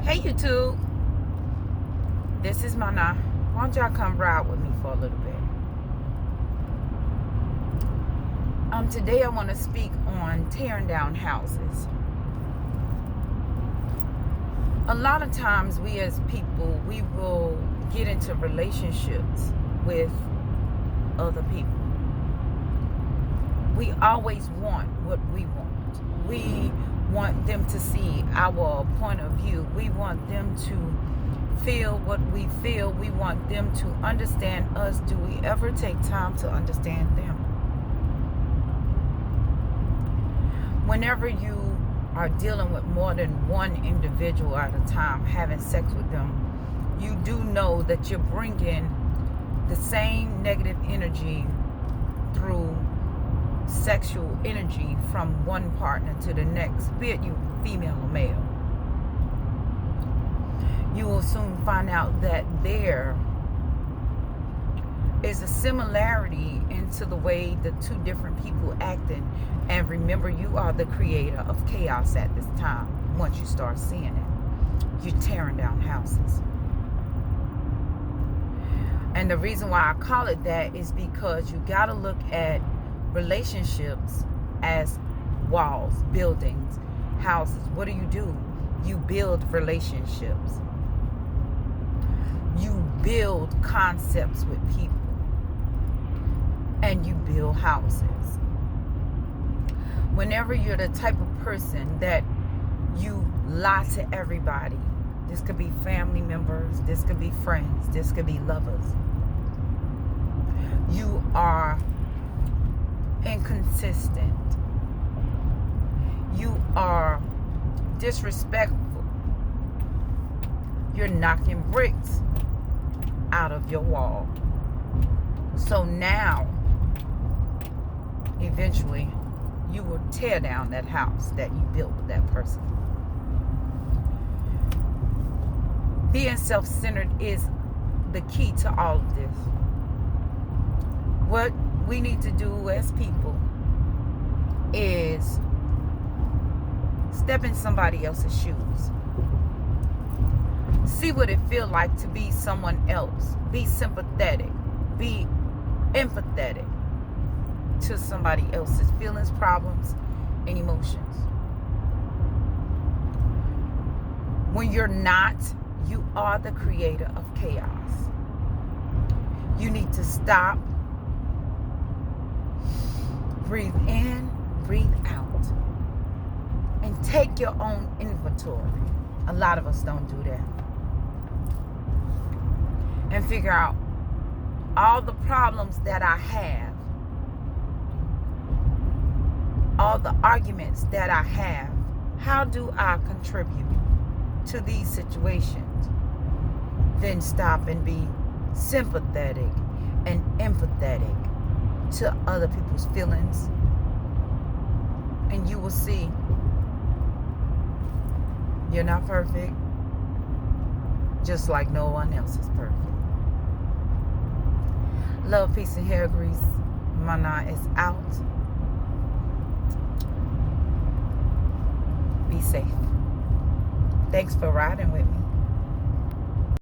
Hey YouTube, this is Mana. Why don't y'all come ride with me for a little bit? Today I want to speak on tearing down houses. A lot of times we as people, we will get into relationships with other people. We always want what we want. We want them to see our point of view. We want them to feel what we feel. We want them to understand us. Do we ever take time to understand them? Whenever you are dealing with more than one individual at a time, having sex with them, you do know that you're bringing the same negative energy through sexual energy from one partner to the next, be it you female or male. You will soon find out that there is a similarity into the way the two different people acting. And remember, you are the creator of chaos at this time. Once you start seeing it, you're tearing down houses. And the reason why I call it that is because you got to look at relationships as walls, buildings, houses. What do? You build relationships. You build concepts with people. And you build houses. Whenever you're the type of person that you lie to everybody, this could be family members, this could be friends, this could be lovers. You are inconsistent. You are disrespectful. You're knocking bricks out of your wall. So now, eventually, you will tear down that house that you built with that person. Being self-centered is the key to all of this. What we need to do as people is step in somebody else's shoes. See what it feels like to be someone else. Be sympathetic. Be empathetic to somebody else's feelings, problems, and emotions. When you're not, you are the creator of chaos. You need to stop. Breathe in, breathe out, and take your own inventory. A lot of us don't do that. And figure out all the problems that I have, all the arguments that I have. How do I contribute to these situations? Then stop and be sympathetic and empathetic to other people's feelings, and you will see you're not perfect, just like no one else is perfect. Love, peace, and hair grease. Mana is out. Be safe. Thanks for riding with me.